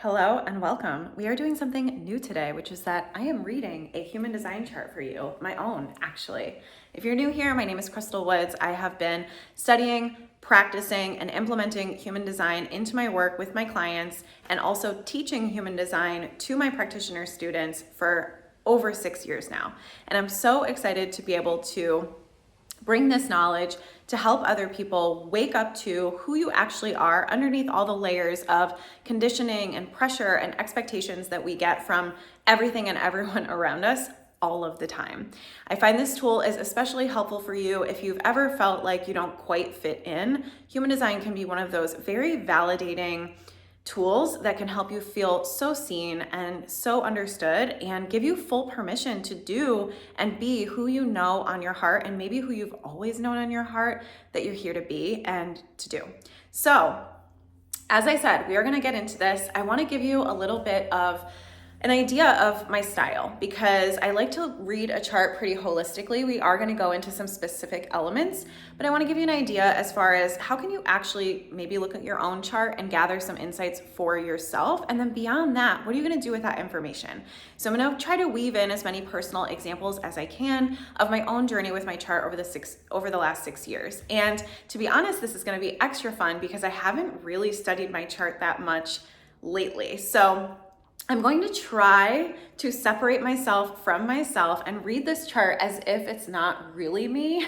Hello and welcome. We are doing something new today, which is that I am reading a human design chart for you, my own actually. If you're new here, my name is Crystal Woods. I have been studying, practicing, and implementing human design into my work with my clients and also teaching human design to my practitioner students for over 6 years now. And I'm so excited to be able to bring this knowledge to help other people wake up to who you actually are underneath all the layers of conditioning and pressure and expectations that we get from everything and everyone around us all of the time. I find this tool is especially helpful for you if you've ever felt like you don't quite fit in. Human design can be one of those very validating tools that can help you feel so seen and so understood and give you full permission to do and be who you know on your heart and maybe who you've always known on your heart that you're here to be and to do. So, as I said, we are going to get into this. I want to give you a little bit of an idea of my style because I like to read a chart pretty holistically. We are going to go into some specific elements, but I want to give you an idea as far as how can you actually maybe look at your own chart and gather some insights for yourself. And then beyond that, what are you going to do with that information? So I'm going to try to weave in as many personal examples as I can of my own journey with my chart over the last 6 years. And to be honest, this is going to be extra fun because I haven't really studied my chart that much lately. So I'm going to try to separate myself from myself and read this chart as if it's not really me,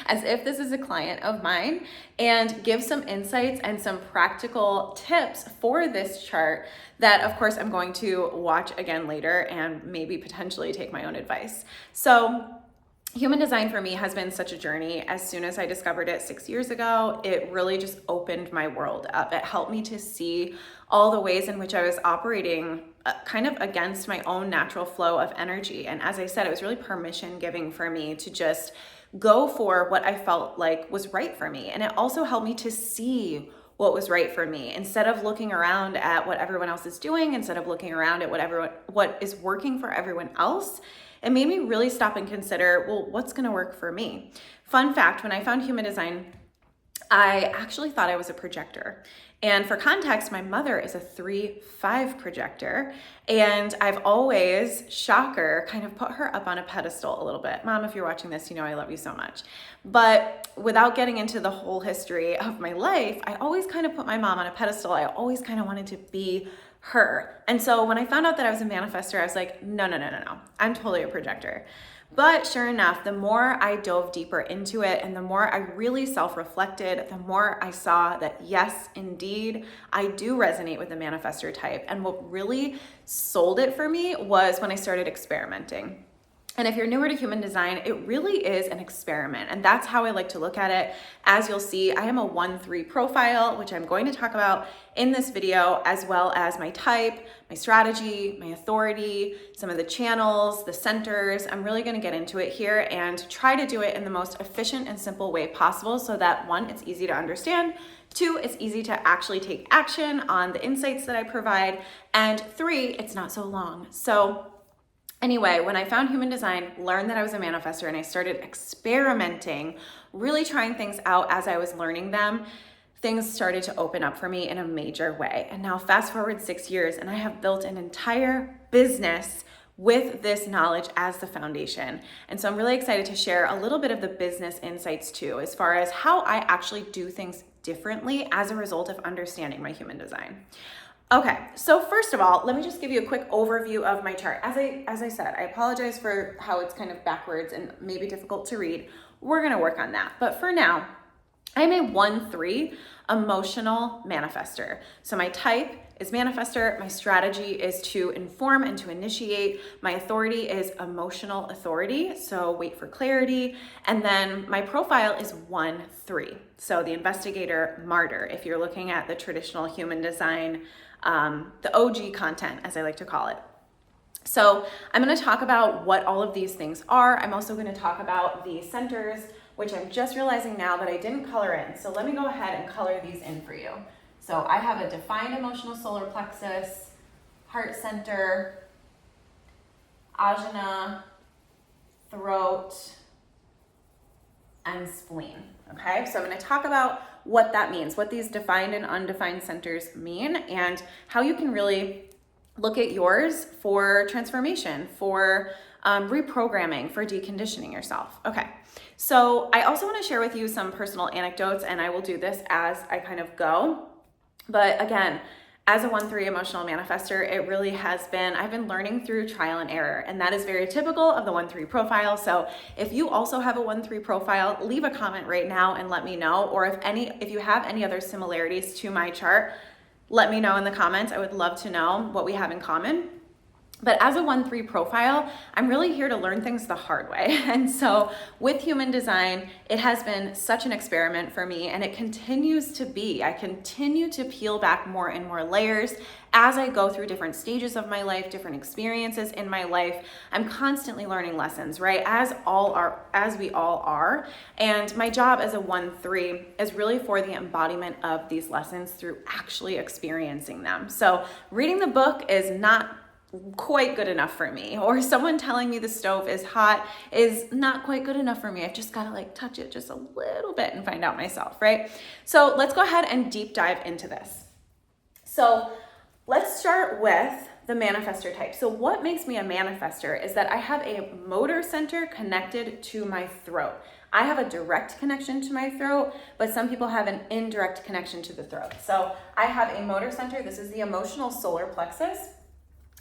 as if this is a client of mine, and give some insights and some practical tips for this chart that, of course, I'm going to watch again later and maybe potentially take my own advice. So, human design for me has been such a journey. As soon as I discovered it 6 years ago, it really just opened my world up. It helped me to see all the ways in which I was operating kind of against my own natural flow of energy. And as I said, it was really permission giving for me to just go for what I felt like was right for me. And it also helped me to see what was right for me instead of looking around at what everyone else is doing, instead of looking around at what is working for everyone else. It made me really stop and consider, well, what's going to work for me? Fun fact, when I found human design, I actually thought I was a projector. And for context, my mother is a 3/5 projector. And I've always, shocker, kind of put her up on a pedestal a little bit. Mom, if you're watching this, you know I love you so much. But without getting into the whole history of my life, I always kind of put my mom on a pedestal. I always kind of wanted to be her. And so when I found out that I was a manifestor, I was like, no. I'm totally a projector. But sure enough, the more I dove deeper into it and the more I really self-reflected, the more I saw that yes, indeed, I do resonate with the manifestor type. And what really sold it for me was when I started experimenting. And if you're newer to human design, it really is an experiment. And that's how I like to look at it. As you'll see, I am a 1/3 profile, which I'm going to talk about in this video, as well as my type, my strategy, my authority, some of the channels, the centers. I'm really going to get into it here and try to do it in the most efficient and simple way possible so that 1, it's easy to understand, 2, it's easy to actually take action on the insights that I provide, and 3, it's not so long. So anyway, when I found human design, learned that I was a manifestor, and I started experimenting, really trying things out as I was learning them, things started to open up for me in a major way. And now fast forward 6 years, and I have built an entire business with this knowledge as the foundation. And so I'm really excited to share a little bit of the business insights too, as far as how I actually do things differently as a result of understanding my human design. Okay, so first of all, let me just give you a quick overview of my chart. As I said, I apologize for how it's kind of backwards and maybe difficult to read. We're gonna work on that. But for now, I'm a 1/3 emotional manifestor. So my type is manifestor. My strategy is to inform and to initiate. My authority is emotional authority. So wait for clarity. And then my profile is 1/3. So the investigator martyr, if you're looking at the traditional human design, the OG content, as I like to call it. So I'm going to talk about what all of these things are. I'm also going to talk about the centers, which I'm just realizing now that I didn't color in. So let me go ahead and color these in for you. So I have a defined emotional solar plexus, heart center, ajna, throat, and spleen. Okay, so I'm going to talk about what that means, what these defined and undefined centers mean, and how you can really look at yours for transformation, for reprogramming, for deconditioning yourself. Okay, so I also want to share with you some personal anecdotes, and I will do this as I kind of go. But again, as a 1-3 emotional manifestor, it really has been, I've been learning through trial and error, and that is very typical of the 1-3 profile. So if you also have a 1-3 profile, leave a comment right now and let me know. Or if you have any other similarities to my chart, let me know in the comments. I would love to know what we have in common. But as a 1-3 profile, I'm really here to learn things the hard way. And so with human design, it has been such an experiment for me, and it continues to be. I continue to peel back more and more layers as I go through different stages of my life, different experiences in my life. I'm constantly learning lessons, right? As we all are. And my job as a 1-3 is really for the embodiment of these lessons through actually experiencing them. So reading the book is not quite good enough for me, or someone telling me the stove is hot is not quite good enough for me. I've just got to like touch it just a little bit and find out myself, right? So let's go ahead and deep dive into this. So let's start with the manifestor type. So what makes me a manifestor is that I have a motor center connected to my throat. I have a direct connection to my throat, but some people have an indirect connection to the throat. So I have a motor center. This is the emotional solar plexus.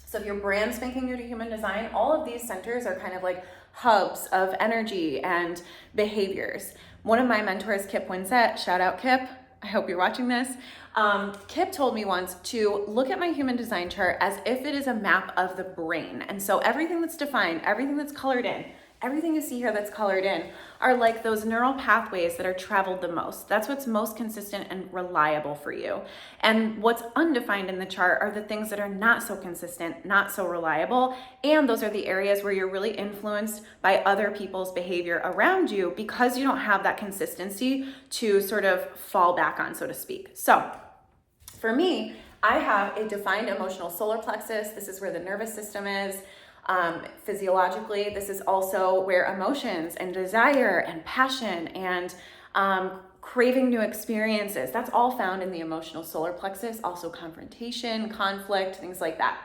So if you're brand spanking new to human design, all of these centers are kind of like hubs of energy and behaviors. One of my mentors, Kip Winsett, shout out Kip, I hope you're watching this. Kip told me once to look at my human design chart as if it is a map of the brain. And so everything that's defined, everything that's colored in, everything you see here that's colored in are like those neural pathways that are traveled the most. That's what's most consistent and reliable for you. And what's undefined in the chart are the things that are not so consistent, not so reliable. And those are the areas where you're really influenced by other people's behavior around you because you don't have that consistency to sort of fall back on, so to speak. So for me, I have a defined emotional solar plexus. This is where the nervous system is. Physiologically, this is also where emotions and desire and passion and craving new experiences, that's all found in the emotional solar plexus, also confrontation, conflict, things like that.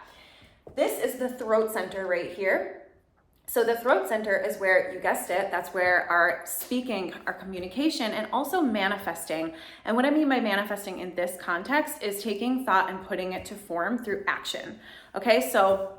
This is the throat center right here. So the throat center is where, you guessed it, that's where our speaking, our communication, and also manifesting. And what I mean by manifesting in this context is taking thought and putting it to form through action. Okay, so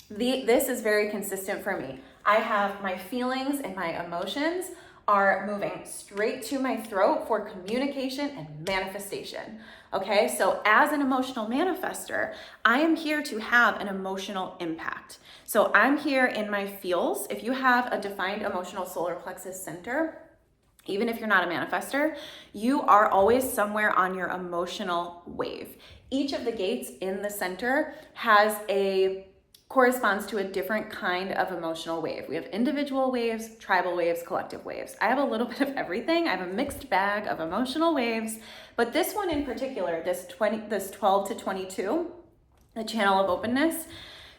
this is very consistent for me. I have my feelings and my emotions are moving straight to my throat for communication and manifestation. Okay, so as an emotional manifestor, I am here to have an emotional impact. So I'm here in my feels. If you have a defined emotional solar plexus center, even if you're not a manifestor, you are always somewhere on your emotional wave. Each of the gates in the center corresponds to a different kind of emotional wave. We have individual waves, tribal waves, collective waves. I have a little bit of everything. I have a mixed bag of emotional waves, but this one in particular, this 12 to 22, the channel of openness,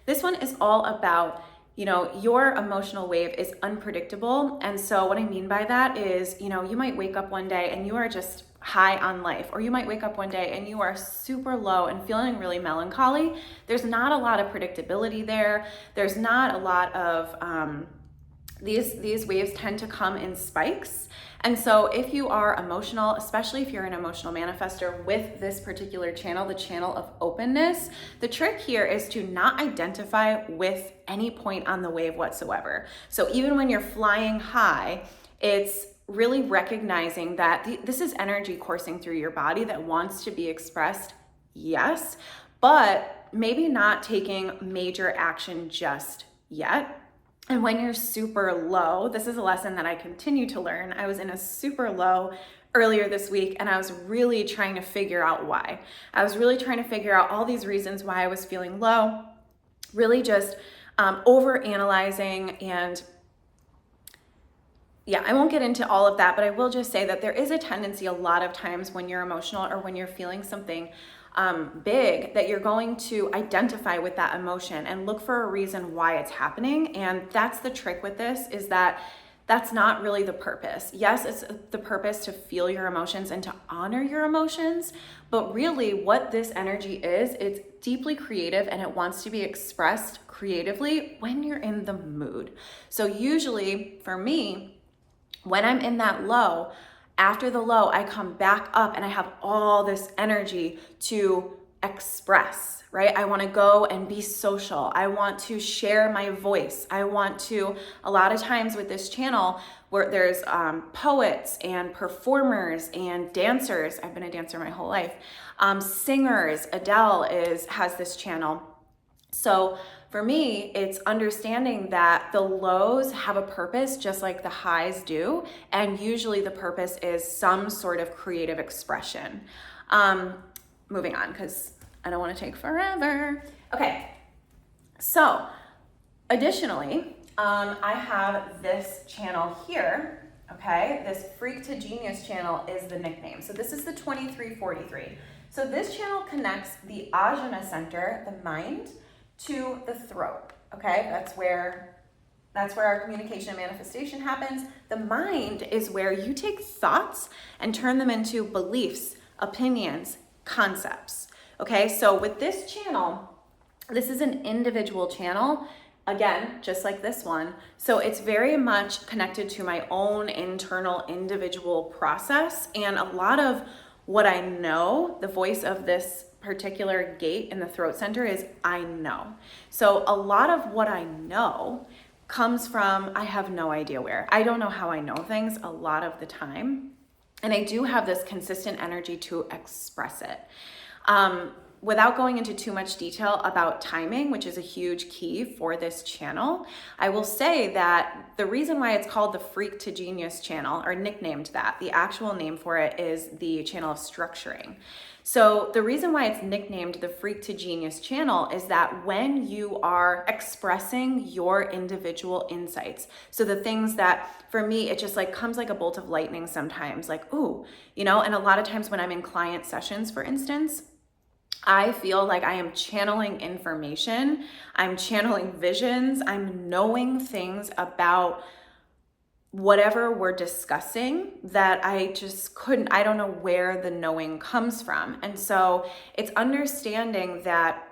this one is all about, your emotional wave is unpredictable. And so what I mean by that is, you might wake up one day and you are just high on life, or you might wake up one day and you are super low and feeling really melancholy. There's not a lot of predictability there. There's not a lot of, these waves tend to come in spikes. And so if you are emotional, especially if you're an emotional manifestor with this particular channel, the channel of openness, the trick here is to not identify with any point on the wave whatsoever. So even when you're flying high, it's really recognizing that this is energy coursing through your body that wants to be expressed, yes, but maybe not taking major action just yet. And when you're super low, this is a lesson that I continue to learn. I was in a super low earlier this week, and I was really trying to figure out why. I was really trying to figure out all these reasons why I was feeling low, really just over analyzing. And yeah, I won't get into all of that, but I will just say that there is a tendency a lot of times when you're emotional or when you're feeling something big, that you're going to identify with that emotion and look for a reason why it's happening. And that's the trick with this, is that that's not really the purpose. Yes, it's the purpose to feel your emotions and to honor your emotions, but really what this energy is, it's deeply creative and it wants to be expressed creatively when you're in the mood. So usually for me, when I'm in that low, after the low, I come back up and I have all this energy to express, right? I want to go and be social. I want to share my voice. I want to, a lot of times with this channel, where there's poets and performers and dancers. I've been a dancer my whole life. Singers. Adele has this channel. So for me, it's understanding that the lows have a purpose just like the highs do. And usually the purpose is some sort of creative expression. Moving on, because I don't want to take forever. Okay, so additionally, I have this channel here, okay? This Freak to Genius channel is the nickname. So this is the 2343. So this channel connects the Ajna center, the mind, to the throat, okay? That's where our communication and manifestation happens. The mind is where you take thoughts and turn them into beliefs, opinions, concepts, okay? So with this channel, this is an individual channel, again, just like this one. So it's very much connected to my own internal individual process, and a lot of what I know, the voice of this particular gate in the throat center is I know. So a lot of what I know comes from, I have no idea where. I don't know how I know things a lot of the time. And I do have this consistent energy to express it. Without going into too much detail about timing, which is a huge key for this channel, I will say that the reason why it's called the Freak to Genius channel, or nicknamed that, the actual name for it is the channel of structuring. So the reason why it's nicknamed the Freak to Genius channel is that when you are expressing your individual insights, so the things that, for me, it just like comes like a bolt of lightning sometimes, like, ooh, you know, and a lot of times when I'm in client sessions, for instance, I feel like I am channeling information, I'm channeling visions, I'm knowing things about whatever we're discussing that I just couldn't, I don't know where the knowing comes from. And so it's understanding that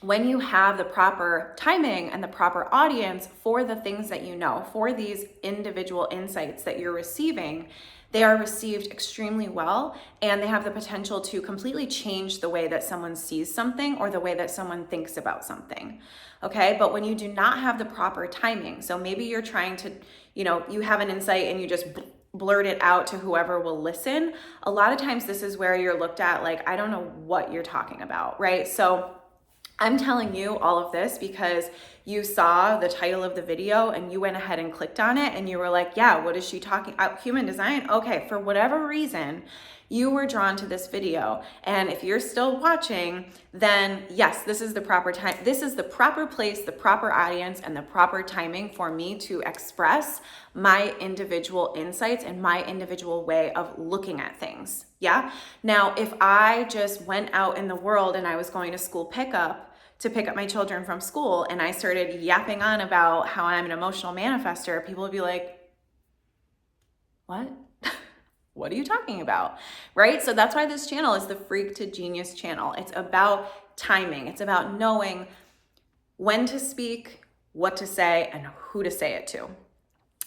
when you have the proper timing and the proper audience for the things that you know, for these individual insights that you're receiving, they are received extremely well, and they have the potential to completely change the way that someone sees something or the way that someone thinks about something, okay? But when you do not have the proper timing, so maybe you're trying to, you know, you have an insight and you just blurt it out to whoever will listen, a lot of times this is where you're looked at like, I don't know what you're talking about, right? So I'm telling you all of this because you saw the title of the video and you went ahead and clicked on it and you were like, yeah, what is she talking about? Human design? Okay, for whatever reason, you were drawn to this video. And if you're still watching, then yes, this is the proper time. This is the proper place, the proper audience, and the proper timing for me to express my individual insights and my individual way of looking at things. Yeah. Now, if I just went out in the world and I was going to school pickup to pick up my children from school and I started yapping on about how I'm an emotional manifestor, people would be like, what? What are you talking about? Right? So that's why this channel is the Freak to Genius channel. It's about timing. It's about knowing when to speak, what to say, and who to say it to.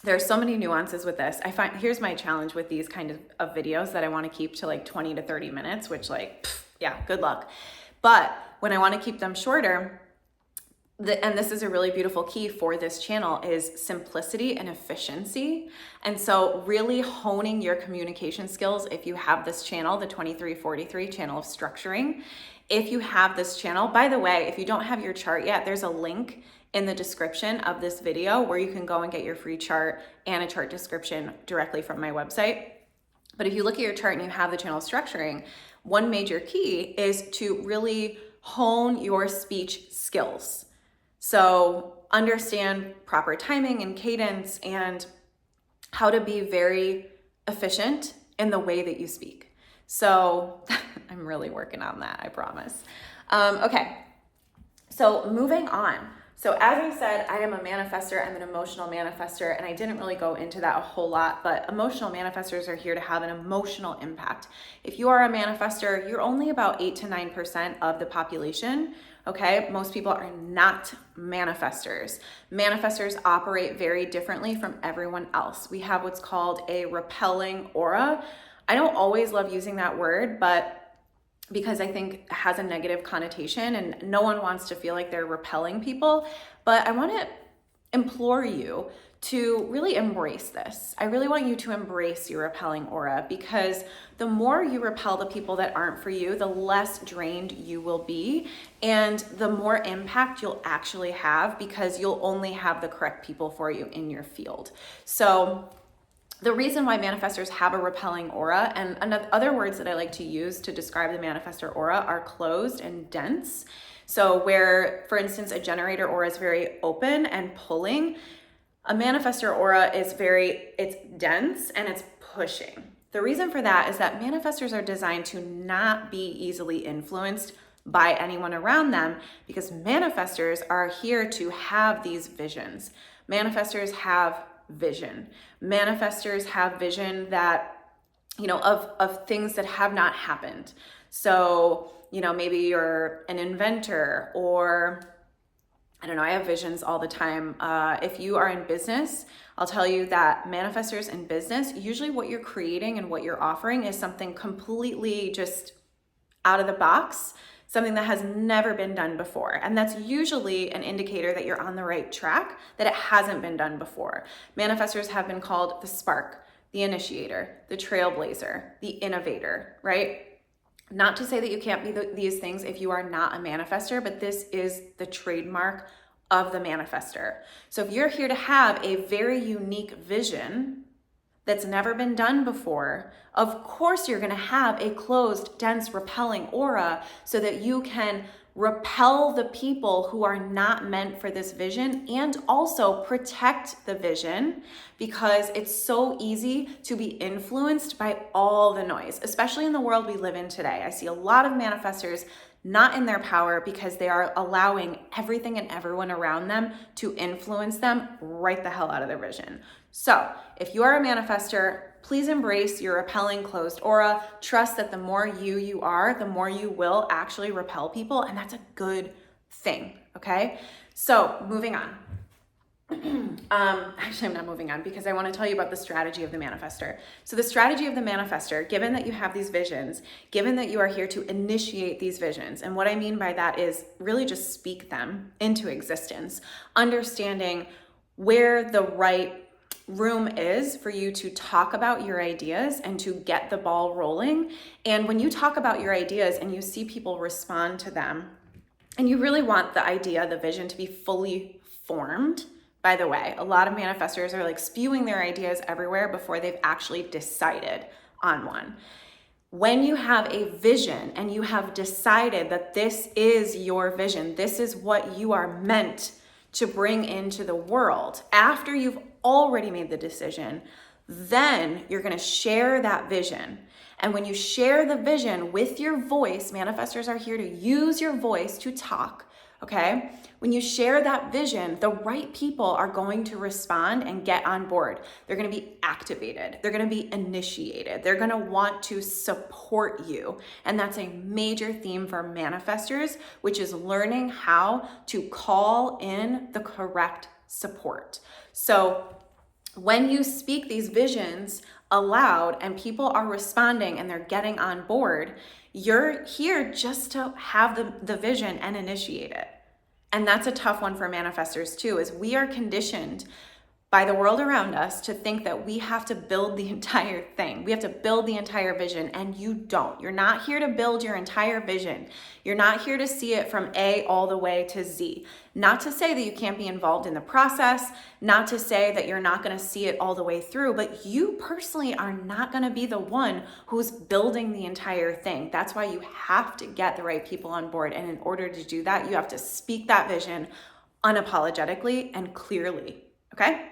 There are so many nuances with this. I find, here's my challenge with these kind of videos that I want to keep to like 20 to 30 minutes, which like, yeah, good luck. But when I want to keep them shorter, and this is a really beautiful key for this channel, is simplicity and efficiency. And so really honing your communication skills, if you have this channel, the 2343 channel of structuring, if you have this channel, by the way, if you don't have your chart yet, there's a link in the description of this video where you can go and get your free chart and a chart description directly from my website. But if you look at your chart and you have the channel of structuring, one major key is to really hone your speech skills. So understand proper timing and cadence and how to be very efficient in the way that you speak. So I'm really working on that, I promise. Okay, so moving on. So as I said, I am a manifestor, I'm an emotional manifestor, and I didn't really go into that a whole lot, but emotional manifestors are here to have an emotional impact. If you are a manifestor, you're only about 8 to 9% of the population, okay? Most people are not manifestors. Manifestors operate very differently from everyone else. We have what's called a repelling aura. I don't always love using that word, but because I think it has a negative connotation and no one wants to feel like they're repelling people. But I want to implore you to really embrace this. I really want you to embrace your repelling aura, because the more you repel the people that aren't for you, the less drained you will be and the more impact you'll actually have, because you'll only have the correct people for you in your field. So the reason why manifestors have a repelling aura, and other words that I like to use to describe the manifestor aura, are closed and dense. So where, for instance, a generator aura is very open and pulling, a manifestor aura is it's dense and it's pushing. The reason for that is that manifestors are designed to not be easily influenced by anyone around them, because manifestors are here to have these visions. Manifestors have vision. Manifestors have vision that, of things that have not happened. So, maybe you're an inventor, or I don't know, I have visions all the time. If you are in business, I'll tell you that manifestors in business, usually what you're creating and what you're offering is something completely just out of the box, something that has never been done before. And that's usually an indicator that you're on the right track, that it hasn't been done before. Manifestors have been called the spark, the initiator, the trailblazer, the innovator, right? Not to say that you can't be these things if you are not a manifestor, but this is the trademark of the manifestor. So if you're here to have a very unique vision that's never been done before, of course you're going to have a closed, dense, repelling aura, so that you can repel the people who are not meant for this vision, and also protect the vision, because it's so easy to be influenced by all the noise, especially in the world we live in today. I see a lot of manifestors not in their power because they are allowing everything and everyone around them to influence them right the hell out of their vision. So if you are a manifestor, please embrace your repelling closed aura. Trust that the more you are, the more you will actually repel people, and that's a good thing, okay? So moving on. Actually, I'm not moving on, because I want to tell you about the strategy of the manifestor. So the strategy of the manifestor, given that you have these visions, given that you are here to initiate these visions, and what I mean by that is really just speak them into existence, understanding where the right room is for you to talk about your ideas and to get the ball rolling. And when you talk about your ideas and you see people respond to them, and you really want the idea, the vision, to be fully formed. By the way, a lot of manifestors are like spewing their ideas everywhere before they've actually decided on one. When you have a vision and you have decided that this is your vision, this is what you are meant to bring into the world, after you've already made the decision, then you're going to share that vision. And when you share the vision with your voice, manifestors are here to use your voice to talk, okay? When you share that vision, the right people are going to respond and get on board. They're going to be activated. They're going to be initiated. They're going to want to support you. And that's a major theme for manifestors, which is learning how to call in the correct support. So when you speak these visions aloud and people are responding and they're getting on board, you're here just to have the vision and initiate it. And that's a tough one for manifestors too, is we are conditioned by the world around us to think that we have to build the entire thing. We have to build the entire vision, and you don't. You're not here to build your entire vision. You're not here to see it from A all the way to Z. Not to say that you can't be involved in the process, not to say that you're not going to see it all the way through, but you personally are not going to be the one who's building the entire thing. That's why you have to get the right people on board. And in order to do that, you have to speak that vision unapologetically and clearly, okay?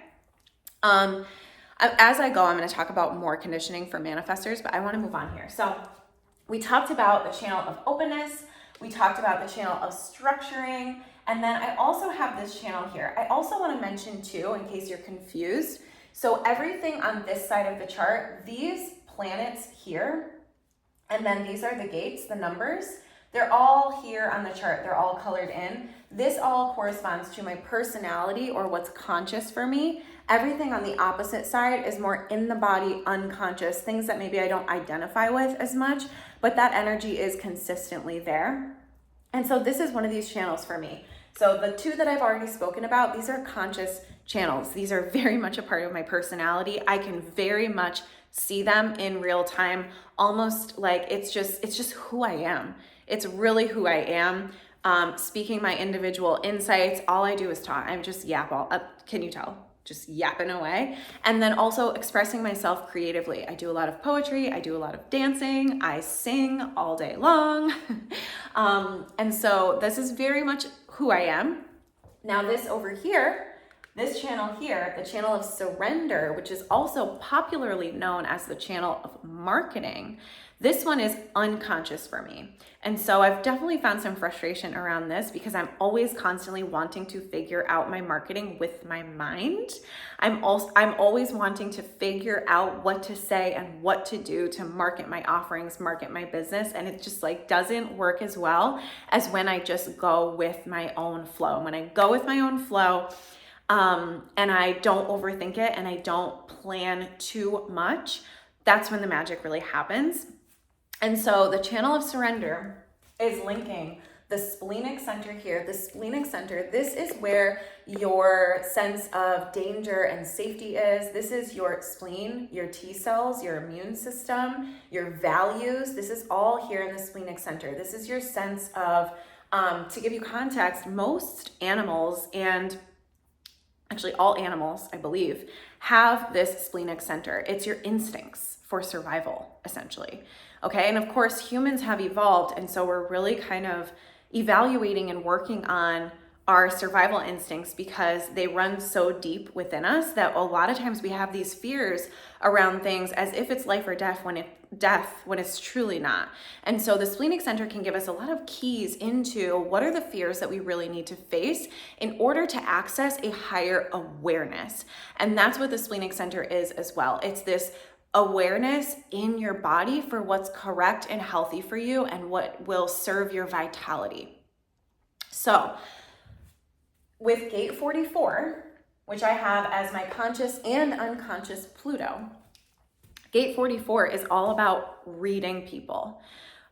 As I go, I'm going to talk about more conditioning for manifestors, but I want to move on here. So we talked about the channel of openness. We talked about the channel of structuring. And then I also have this channel here. I also want to mention too, in case you're confused, so everything on this side of the chart, these planets here, and then these are the gates, the numbers, they're all here on the chart. They're all colored in. This all corresponds to my personality or what's conscious for me. Everything on the opposite side is more in the body, unconscious, things that maybe I don't identify with as much, but that energy is consistently there. And so this is one of these channels for me. So the two that I've already spoken about, these are conscious channels. These are very much a part of my personality. I can very much see them in real time, almost like it's just who I am. It's really who I am. Speaking my individual insights, all I do is talk. I'm just can you tell? Just yapping away. And then also expressing myself creatively. I do a lot of poetry. I do a lot of dancing. I sing all day long. And so this is very much who I am. Now this over here, this channel here, the channel of surrender, which is also popularly known as the channel of marketing, this one is unconscious for me. And so I've definitely found some frustration around this because I'm always constantly wanting to figure out my marketing with my mind. I'm always wanting to figure out what to say and what to do to market my offerings, market my business. And it just like doesn't work as well as when I just go with my own flow. When I go with my own flow, and I don't overthink it and I don't plan too much, that's when the magic really happens. And so the channel of surrender is linking the splenic center here. The splenic center, this is where your sense of danger and safety is. This is your spleen, your T cells, your immune system, your values. This is all here in the splenic center. This is your sense of, to give you context, most animals, and actually all animals, I believe, have this splenic center. It's your instincts for survival, essentially. Okay, and of course humans have evolved, and so we're really kind of evaluating and working on our survival instincts because they run so deep within us that a lot of times we have these fears around things as if it's life or death when it's truly not. And so the splenic center can give us a lot of keys into what are the fears that we really need to face in order to access a higher awareness. And that's what the splenic center is as well. It's this awareness in your body for what's correct and healthy for you and what will serve your vitality. So with gate 44, which I have as my conscious and unconscious Pluto, gate 44 is all about reading people.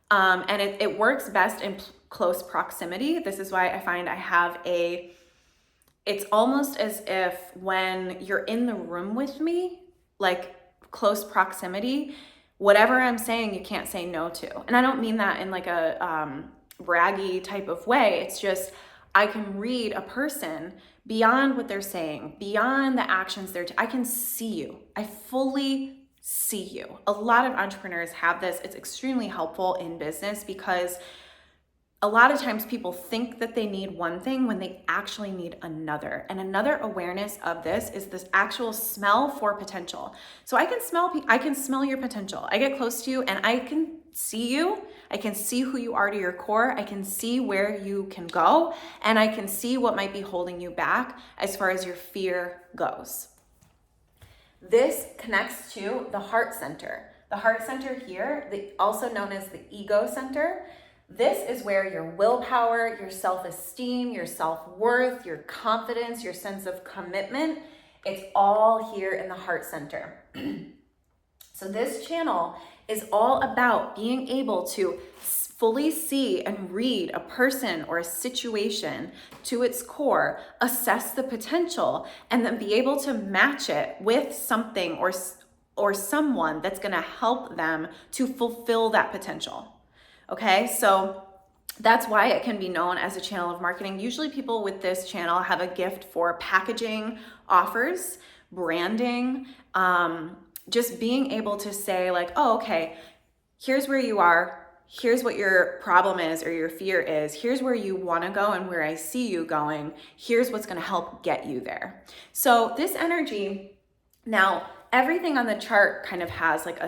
And it works best in close proximity. This is why I find I have it's almost as if when you're in the room with me, like close proximity, whatever I'm saying, you can't say no to. And I don't mean that in like a braggy type of way. It's just, I can read a person beyond what they're saying, beyond the actions I can see you. I fully see you. A lot of entrepreneurs have this. It's extremely helpful in business because a lot of times people think that they need one thing when they actually need another. And another awareness of this is this actual smell for potential. So I can smell your potential. I get close to you and I can see you. I can see who you are to your core. I can see where you can go. And I can see what might be holding you back as far as your fear goes. This connects to the heart center. The heart center here, also known as the ego center, this is where your willpower, your self-esteem, your self-worth, your confidence, your sense of commitment, it's all here in the heart center. So this channel is all about being able to fully see and read a person or a situation to its core, assess the potential, and then be able to match it with something or someone that's gonna help them to fulfill that potential. Okay, so that's why it can be known as a channel of marketing. Usually people with this channel have a gift for packaging offers, branding, just being able to say like, oh, okay, here's where you are, here's what your problem is or your fear is, here's where you wanna go and where I see you going, here's what's gonna help get you there. So this energy, now everything on the chart kind of has like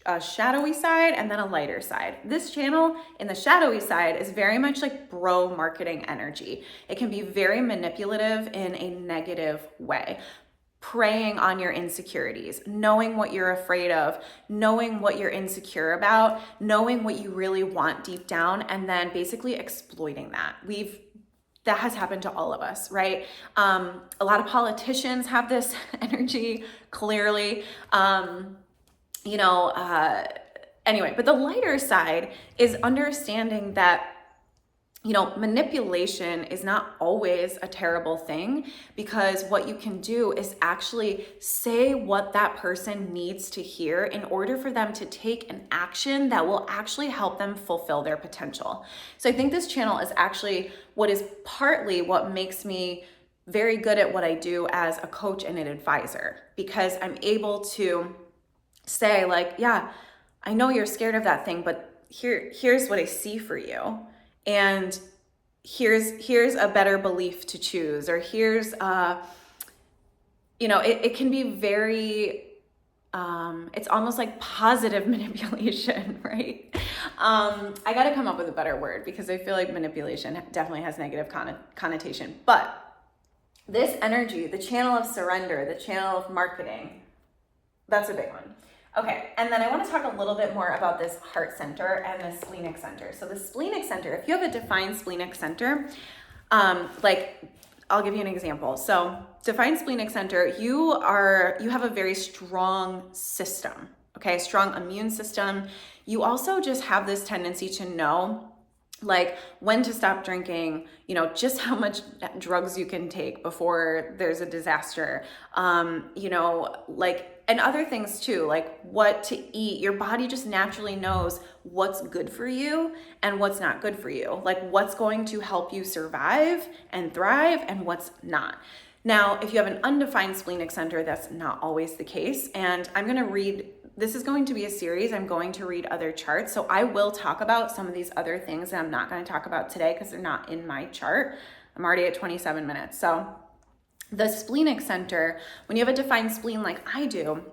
a shadowy side and then a lighter side. This channel in the shadowy side is very much like bro marketing energy. It can be very manipulative in a negative way. Preying on your insecurities, knowing what you're afraid of, knowing what you're insecure about, knowing what you really want deep down, and then basically exploiting that. That has happened to all of us, right? A lot of politicians have this energy, clearly. Anyway, but the lighter side is understanding that manipulation is not always a terrible thing, because what you can do is actually say what that person needs to hear in order for them to take an action that will actually help them fulfill their potential. So I think this channel is actually what is partly what makes me very good at what I do as a coach and an advisor, because I'm able to say like, yeah, I know you're scared of that thing, but here's what I see for you. And here's a better belief to choose, or here's it can be very it's almost like positive manipulation, right? I got to come up with a better word, because I feel like manipulation definitely has negative connotation. But this energy, the channel of surrender, the channel of marketing, that's a big one. Okay, and then I want to talk a little bit more about this heart center and the splenic center. So the splenic center, if you have a defined splenic center, I'll give you an example. So defined splenic center, you have a very strong system, okay? Strong immune system. You also just have this tendency to know like when to stop drinking, just how much drugs you can take before there's a disaster, and other things too, like what to eat. Your body just naturally knows what's good for you and what's not good for you, like what's going to help you survive and thrive and what's not. Now, if you have an undefined splenic center, that's not always the case. And this is going to be a series. I'm going to read other charts. So I will talk about some of these other things that I'm not going to talk about today because they're not in my chart. I'm already at 27 minutes. So the splenic center, when you have a defined spleen like I do,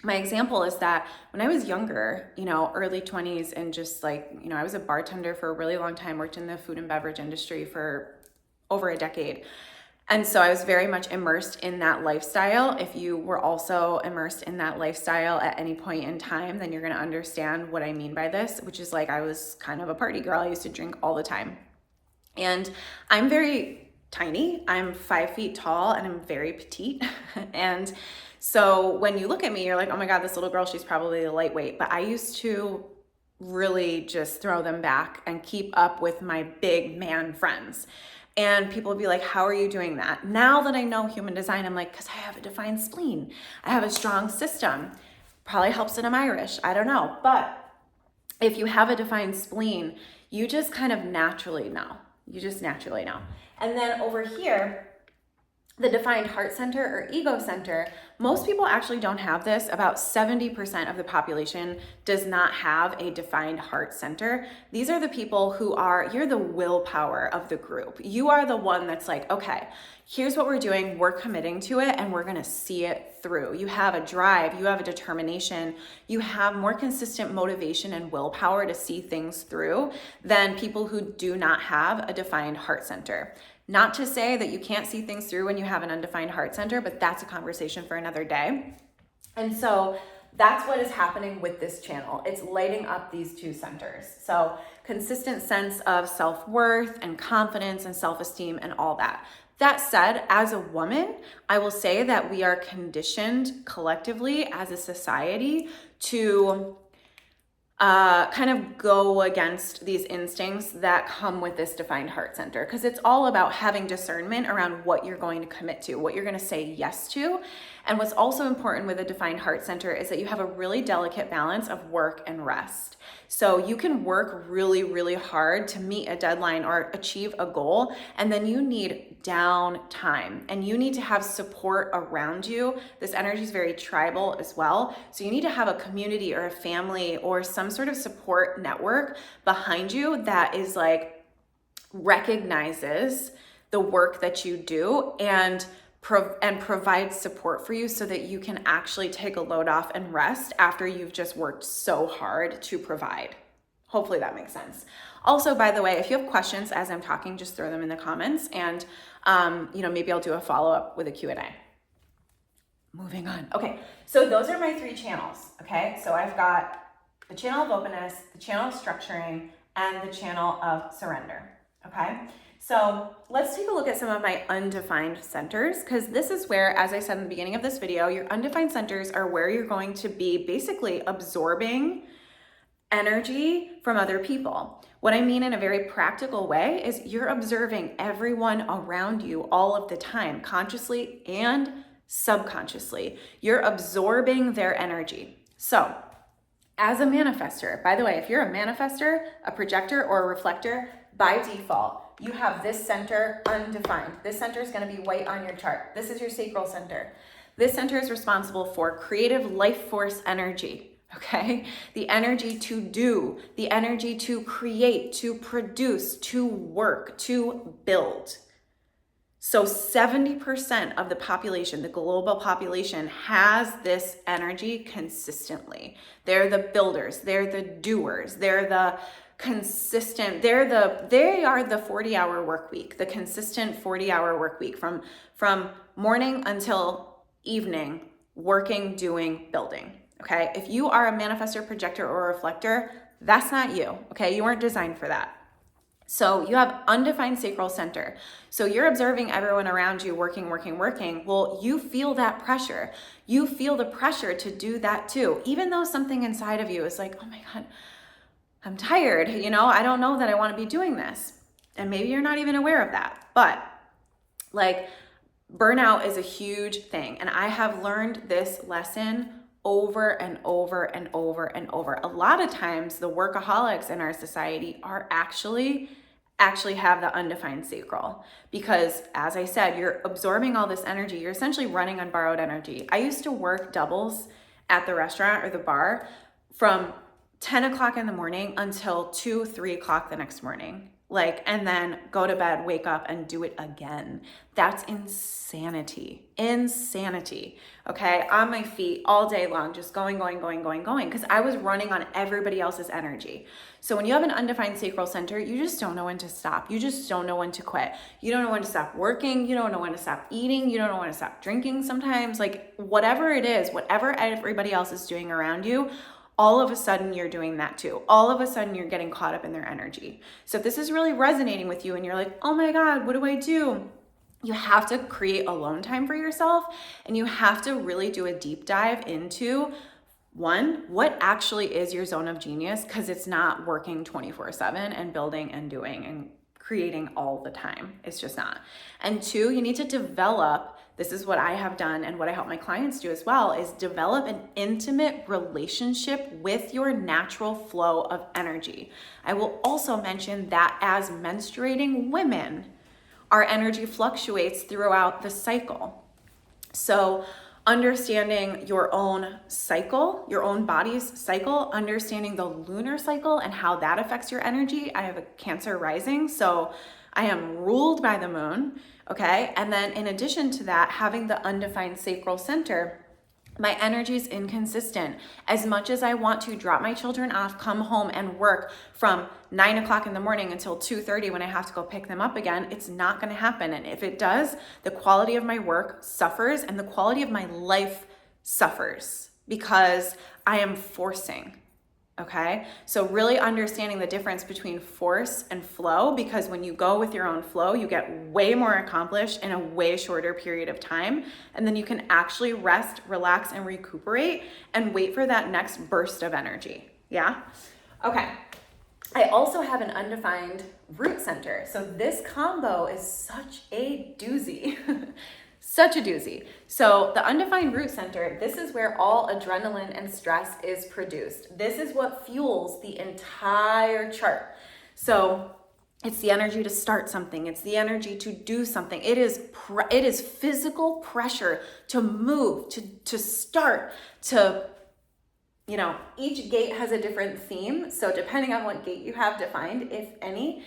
my example is that when I was younger, early 20s, and just like, I was a bartender for a really long time, worked in the food and beverage industry for over a decade. And so I was very much immersed in that lifestyle. If you were also immersed in that lifestyle at any point in time, then you're going to understand what I mean by this, which is like I was kind of a party girl. I used to drink all the time. And I'm very tiny. I'm 5 feet tall and I'm very petite. And so when you look at me, you're like, oh my God, this little girl, she's probably lightweight. But I used to really just throw them back and keep up with my big man friends. And people would be like, how are you doing that? Now that I know human design, I'm like, because I have a defined spleen. I have a strong system. Probably helps that I'm Irish. I don't know. But if you have a defined spleen, you just kind of naturally know. You just naturally know. And then over here, the defined heart center or ego center, most people actually don't have this. About 70% of the population does not have a defined heart center. These are the people you're the willpower of the group. You are the one that's like, okay, here's what we're doing. We're committing to it and we're going to see it through. You have a drive, you have a determination, you have more consistent motivation and willpower to see things through than people who do not have a defined heart center. Not to say that you can't see things through when you have an undefined heart center, but that's a conversation for another day. And so that's what is happening with this channel. It's lighting up these two centers. So consistent sense of self-worth and confidence and self-esteem and all that. That said, as a woman, I will say that we are conditioned collectively as a society to kind of go against these instincts that come with this defined heart center, because it's all about having discernment around what you're going to commit to, what you're going to say yes to. And what's also important with a defined heart center is that you have a really delicate balance of work and rest. So you can work really, really hard to meet a deadline or achieve a goal, and then you need downtime and you need to have support around you. This energy is very tribal as well. So you need to have a community or a family or some sort of support network behind you that is like recognizes the work that you do and and provide support for you so that you can actually take a load off and rest after you've just worked so hard to provide. Hopefully that makes sense. Also, by the way, if you have questions as I'm talking, just throw them in the comments, and maybe I'll do a follow-up with a Q&A. Moving on. Okay, so those are my 3 channels, okay? So I've got the channel of openness, the channel of structuring, and the channel of surrender, okay? So let's take a look at some of my undefined centers, because this is where, as I said in the beginning of this video, your undefined centers are where you're going to be basically absorbing energy from other people. What I mean in a very practical way is you're observing everyone around you all of the time, consciously and subconsciously. You're absorbing their energy. So as a manifestor, by the way, if you're a manifestor, a projector, or a reflector, by default, you have this center undefined. This center is going to be white on your chart. This is your sacral center. This center is responsible for creative life force energy. Okay, the energy to do, the energy to create, to produce, to work, to build. So 70% of the population, the global population, has this energy consistently. They're the builders, they're the doers, they're the consistent, they are the 40-hour work week, the consistent 40-hour work week from morning until evening, working, doing, building. Okay, if you are a manifestor, projector, or reflector, that's not you. Okay, you weren't designed for that. So you have undefined sacral center. So you're observing everyone around you working. Well, you feel that pressure. You feel the pressure to do that too, even though something inside of you is like, oh my God, I'm tired. I don't know that I want to be doing this. And maybe you're not even aware of that, but like burnout is a huge thing. And I have learned this lesson over and over and over and over. A lot of times the workaholics in our society are actually have the undefined sacral, because as I said, you're absorbing all this energy. You're essentially running on borrowed energy. I used to work doubles at the restaurant or the bar from 10 o'clock in the morning until 2, 3 o'clock the next morning. And then go to bed, wake up, and do it again. That's insanity. Okay? On my feet all day long, just going, because I was running on everybody else's energy. So when you have an undefined sacral center, you just don't know when to stop. You just don't know when to quit. You don't know when to stop working. You don't know when to stop eating. You don't know when to stop drinking sometimes. Whatever it is, whatever everybody else is doing around you, all of a sudden you're doing that too. All of a sudden you're getting caught up in their energy. So if this is really resonating with you and you're like, oh my God, what do I do? You have to create alone time for yourself, and you have to really do a deep dive into, one, what actually is your zone of genius, because it's not working 24/7 and building and doing and creating all the time. It's just not. And 2, you need to develop, this is what I have done and what I help my clients do as well, is develop an intimate relationship with your natural flow of energy. I will also mention that as menstruating women, our energy fluctuates throughout the cycle. So understanding your own cycle, your own body's cycle, understanding the lunar cycle and how that affects your energy. I have a Cancer rising, so I am ruled by the moon, okay? And then in addition to that, having the undefined sacral center, my energy is inconsistent. As much as I want to drop my children off, come home and work from 9 o'clock in the morning until 2:30 when I have to go pick them up again, it's not gonna happen. And if it does, the quality of my work suffers and the quality of my life suffers because I am forcing. Okay, so really understanding the difference between force and flow, because when you go with your own flow, you get way more accomplished in a way shorter period of time. And then you can actually rest, relax, and recuperate and wait for that next burst of energy. Yeah? Okay. I also have an undefined root center. So this combo is such a doozy. Such a doozy. So the undefined root center, this is where all adrenaline and stress is produced. This is what fuels the entire chart. So it's the energy to start something. It's the energy to do something. It is physical pressure to move, to start, to each gate has a different theme. So depending on what gate you have defined, if any,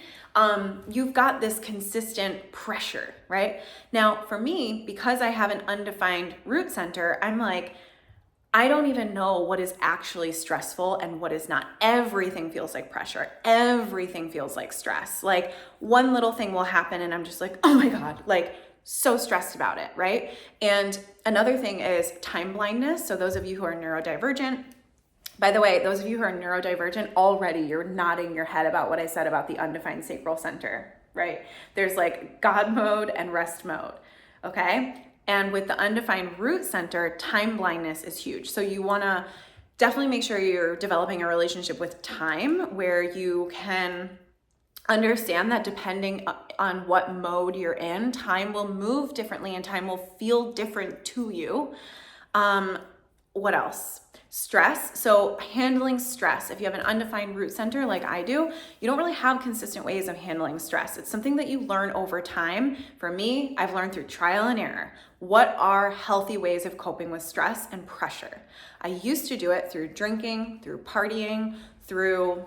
you've got this consistent pressure, right? Now, for me, because I have an undefined root center, I'm like, I don't even know what is actually stressful and what is not. Everything feels like pressure. Everything feels like stress. Like one little thing will happen and I'm just like, oh my God, like so stressed about it, right? And another thing is time blindness. So those of you who are neurodivergent, by the way, those of you who are neurodivergent, already you're nodding your head about what I said about the undefined sacral center, right? There's like God mode and rest mode, okay? And with the undefined root center, time blindness is huge. So you wanna definitely make sure you're developing a relationship with time where you can understand that depending on what mode you're in, time will move differently and time will feel different to you. What else? Stress. So handling stress. If you have an undefined root center like I do, you don't really have consistent ways of handling stress. It's something that you learn over time. For me, I've learned through trial and error. What are healthy ways of coping with stress and pressure? I used to do it through drinking, through partying, through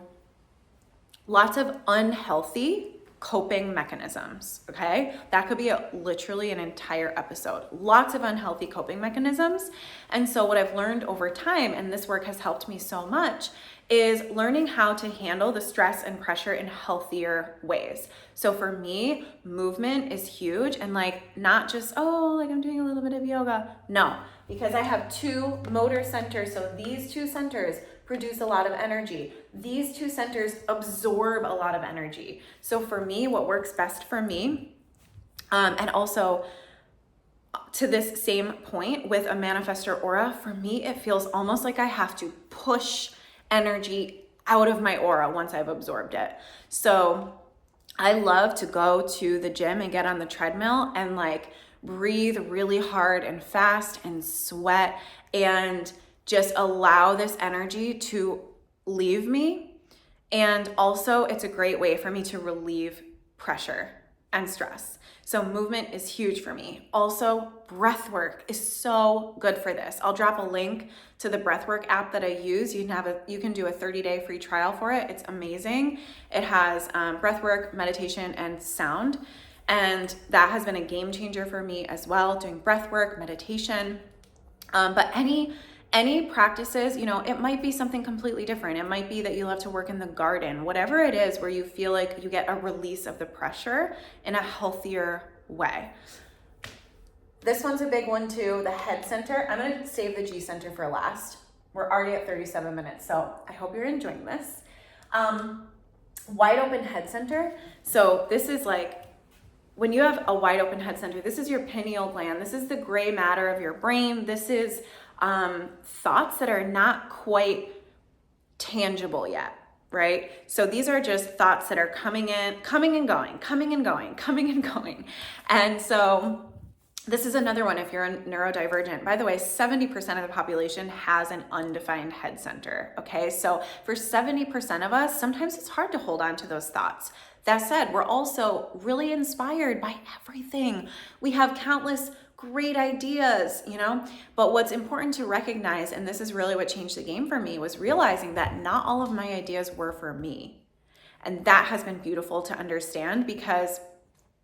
lots of unhealthy coping mechanisms, okay? That could be literally an entire episode. Lots of unhealthy coping mechanisms. And so what I've learned over time, and this work has helped me so much, is learning how to handle the stress and pressure in healthier ways. So for me, movement is huge, and like not just, oh, like I'm doing a little bit of yoga. No, because I have two motor centers. So these two centers produce a lot of energy. These two centers absorb a lot of energy. So for me, what works best for me, and also to this same point with a manifestor aura, for me, it feels almost like I have to push energy out of my aura once I've absorbed it. So I love to go to the gym and get on the treadmill and like breathe really hard and fast and sweat and just allow this energy to leave me. And also it's a great way for me to relieve pressure and stress. So movement is huge for me. Also, breath work is so good for this. I'll drop a link to the breathwork app that I use. You can do a 30-day free trial for it. It's amazing. It has breathwork, meditation, and sound. And that has been a game changer for me as well, doing breathwork, meditation. But any practices, it might be something completely different. It might be that you love to work in the garden, whatever it is where you feel like you get a release of the pressure in a healthier way. This one's a big one too, the head center. I'm gonna save the G center for last. We're already at 37 minutes, so I hope you're enjoying this. Wide open head center. So this is like, when you have a wide open head center, this is your pineal gland. This is the gray matter of your brain. This is thoughts that are not quite tangible yet, right? So these are just thoughts that are coming and going. And so this is another one if you're a neurodivergent. By the way, 70% of the population has an undefined head center, okay? So for 70% of us, sometimes it's hard to hold on to those thoughts. That said, we're also really inspired by everything. We have countless great ideas, but what's important to recognize, and this is really what changed the game for me, was realizing that not all of my ideas were for me. And that has been beautiful to understand, because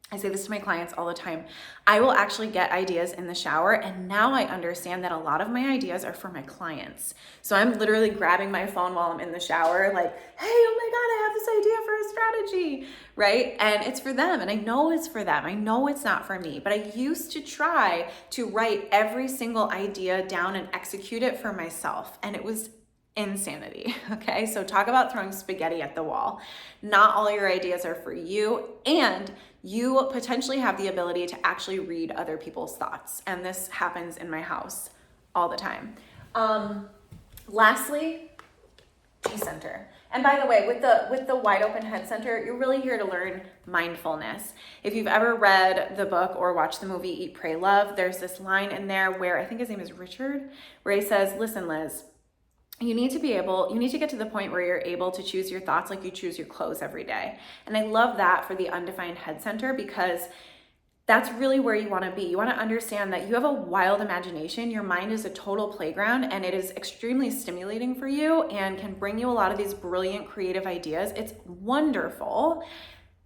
I say this to my clients all the time. I will actually get ideas in the shower, and now I understand that a lot of my ideas are for my clients. So I'm literally grabbing my phone while I'm in the shower, like, hey, oh my God, I have this idea for a strategy, right? And it's for them, and I know it's for them. I know it's not for me, but I used to try to write every single idea down and execute it for myself, and it was insanity, okay? So talk about throwing spaghetti at the wall. Not all your ideas are for you, and you potentially have the ability to actually read other people's thoughts. And this happens in my house all the time. Lastly, G center. And by the way, with the wide open head center, you're really here to learn mindfulness. If you've ever read the book or watched the movie Eat, Pray, Love, there's this line in there where I think his name is Richard, where he says, listen, Liz, you need to get to the point where you're able to choose your thoughts like you choose your clothes every day. And I love that for the undefined head center, because That's really where you want to be. You want to understand that you have a wild imagination. Your mind is a total playground, and it is extremely stimulating for you and can bring you a lot of these brilliant creative ideas. It's wonderful.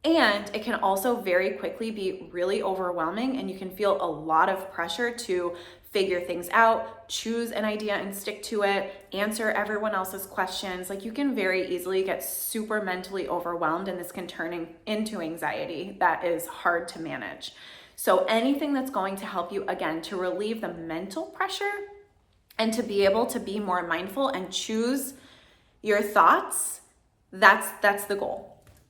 And it can also very quickly be really overwhelming, and you can feel a lot of pressure to figure things out, choose an idea and stick to it, answer everyone else's questions. Like, you can very easily get super mentally overwhelmed, and this can turn into anxiety that is hard to manage. So anything that's going to help you, again, to relieve the mental pressure and to be able to be more mindful and choose your thoughts, that's the goal.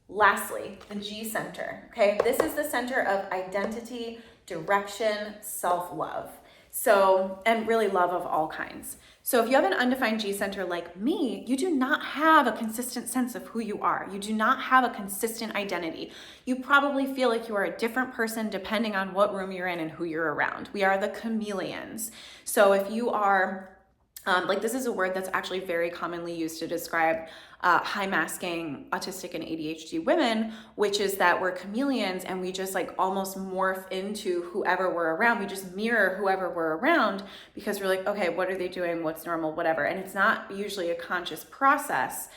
Lastly, the G center, okay? This is the center of identity, direction, self-love. So, and really love of all kinds. So if you have an undefined G center like me, you do not have a consistent sense of who you are. You do not have a consistent identity. You probably feel like you are a different person depending on what room you're in and who you're around. We are the chameleons. So if you are, like, this is a word that's actually very commonly used to describe high masking autistic and ADHD women, which is that we're chameleons and we just like almost morph into whoever we're around. We just mirror whoever we're around because we're like, okay, what are they doing? What's normal? Whatever. And it's not usually a conscious process.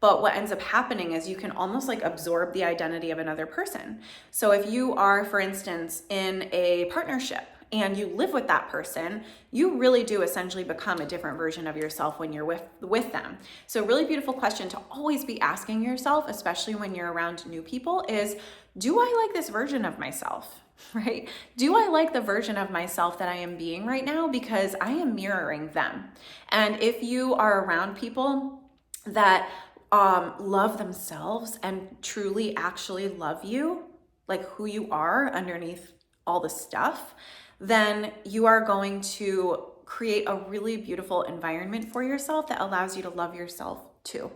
But what ends up happening is you can almost like absorb the identity of another person. So if you are, for instance, in a partnership and you live with that person, you really do essentially become a different version of yourself when you're with them. So a really beautiful question to always be asking yourself, especially when you're around new people, is, do I like this version of myself, right? Do I like the version of myself that I am being right now? Because I am mirroring them. And if you are around people that love themselves and truly actually love you, like who you are underneath all the stuff, then you are going to create a really beautiful environment for yourself that allows you to love yourself too.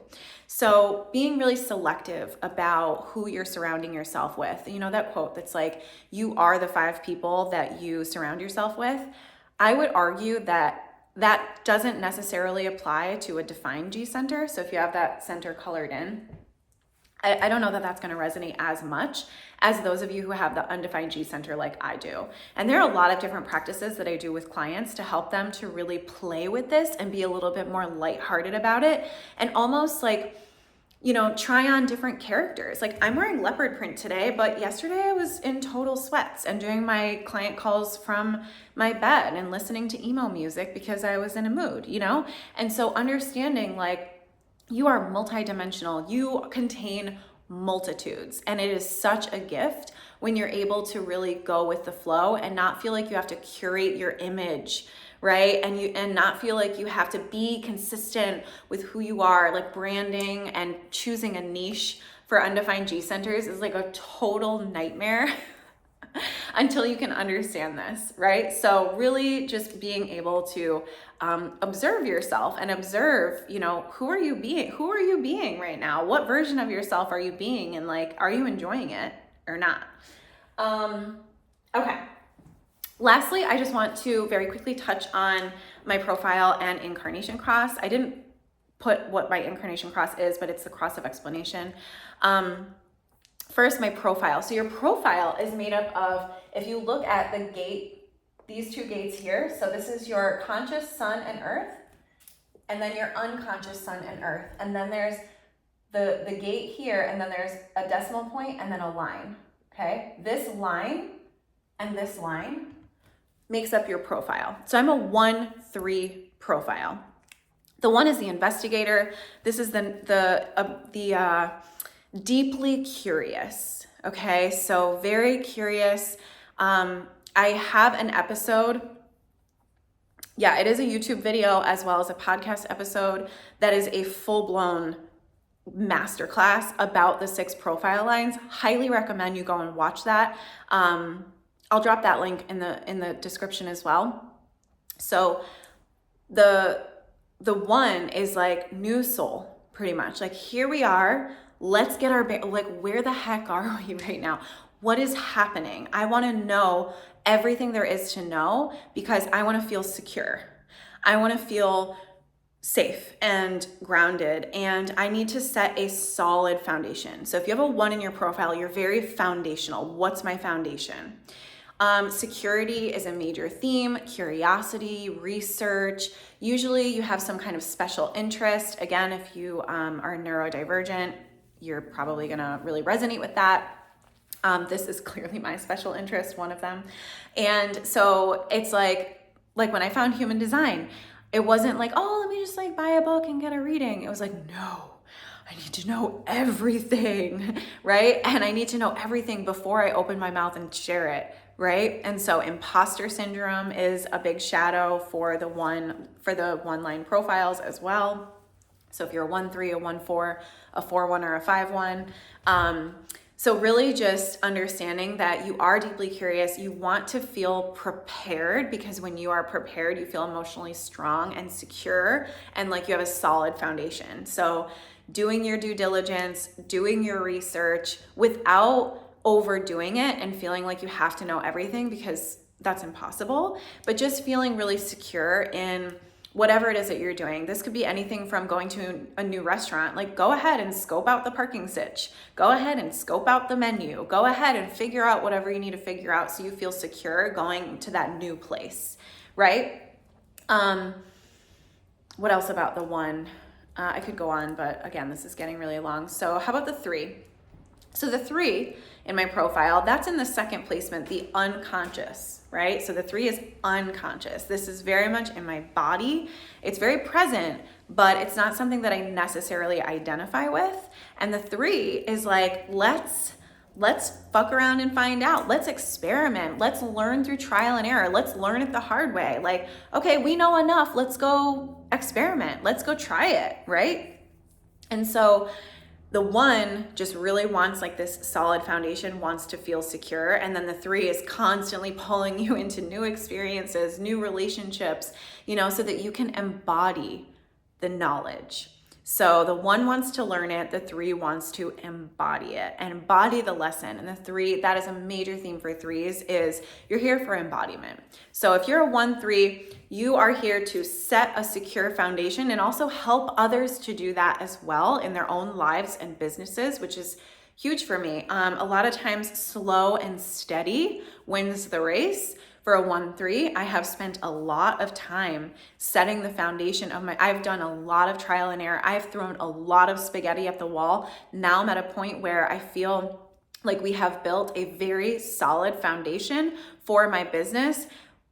So being really selective about who you're surrounding yourself with, you know, that quote that's like, you are the 5 people that you surround yourself with. I would argue that that doesn't necessarily apply to a defined G center. So if you have that center colored in, I don't know that that's going to resonate as much as those of you who have the undefined G center like I do. And there are a lot of different practices that I do with clients to help them to really play with this and be a little bit more lighthearted about it and almost like, you know, try on different characters. Like, I'm wearing leopard print today, but yesterday I was in total sweats and doing my client calls from my bed and listening to emo music because I was in a mood, you know? And so understanding, like, you are multidimensional. You contain multitudes, and it is such a gift when you're able to really go with the flow and not feel like you have to curate your image, right? And not feel like you have to be consistent with who you are. Like, branding and choosing a niche for undefined G centers is like a total nightmare until you can understand this, right? So really just being able to observe yourself and observe, you know, who are you being right now? What version of yourself are you being? And like, are you enjoying it or not? Okay. Lastly, I just want to very quickly touch on my profile and incarnation cross. I didn't put what my incarnation cross is, but it's the cross of explanation. First, my profile. So your profile is made up of, if you look at the gate, these 2 gates here, so this is your conscious sun and earth, and then your unconscious sun and earth. And then there's the gate here, and then there's a decimal point and then a line, okay? This line and this line makes up your profile. So I'm a 1-3 profile. The 1 is the investigator. This is the deeply curious, okay? So very curious. I have an episode. Yeah, it is a YouTube video as well as a podcast episode that is a full-blown masterclass about the 6 profile lines. Highly recommend you go and watch that. I'll drop that link in the description as well. So the 1 is like new soul, pretty much. Like, here we are. Let's get like, where the heck are we right now? What is happening? I want to know everything there is to know because I want to feel secure. I want to feel safe and grounded, and I need to set a solid foundation. So if you have a 1 in your profile, you're very foundational. What's my foundation? Security is a major theme, curiosity, research. Usually you have some kind of special interest. Again, if you are neurodivergent, you're probably gonna really resonate with that. This is clearly my special interest, one of them. And so it's like when I found human design, it wasn't like, oh, let me just like buy a book and get a reading. It was like, no, I need to know everything, right? And I need to know everything before I open my mouth and share it, right? And so imposter syndrome is a big shadow for the one-line profiles as well. So if you're a 1-3, a 1-4, a 4-1, or a 5-1, so really just understanding that you are deeply curious, you want to feel prepared, because when you are prepared, you feel emotionally strong and secure and like you have a solid foundation. So doing your due diligence, doing your research without overdoing it and feeling like you have to know everything, because that's impossible, but just feeling really secure in whatever it is that you're doing. This could be anything from going to a new restaurant. Like, go ahead and scope out the parking sitch. Go ahead and scope out the menu. Go ahead and figure out whatever you need to figure out so you feel secure going to that new place, right? What else about the 1? I could go on, but again, this is getting really long. So how about the 3? So the 3 in my profile, that's in the second placement, the unconscious, right? So the 3 is unconscious. This is very much in my body. It's very present, but it's not something that I necessarily identify with. And the 3 is like, let's fuck around and find out. Let's experiment. Let's learn through trial and error. Let's learn it the hard way. Like, okay, we know enough. Let's go experiment. Let's go try it, right? And so the 1 just really wants like this solid foundation, wants to feel secure. And then the 3 is constantly pulling you into new experiences, new relationships, so that you can embody the knowledge. So the 1 wants to learn it, the 3 wants to embody it and embody the lesson. And the 3, that is a major theme for 3s, is you're here for embodiment. So if you're a 1-3, you are here to set a secure foundation and also help others to do that as well in their own lives and businesses, which is huge for me. A lot of times slow and steady wins the race. For a 1-3, I have spent a lot of time setting the foundation of I've done a lot of trial and error. I've thrown a lot of spaghetti at the wall. Now I'm at a point where I feel like we have built a very solid foundation for my business,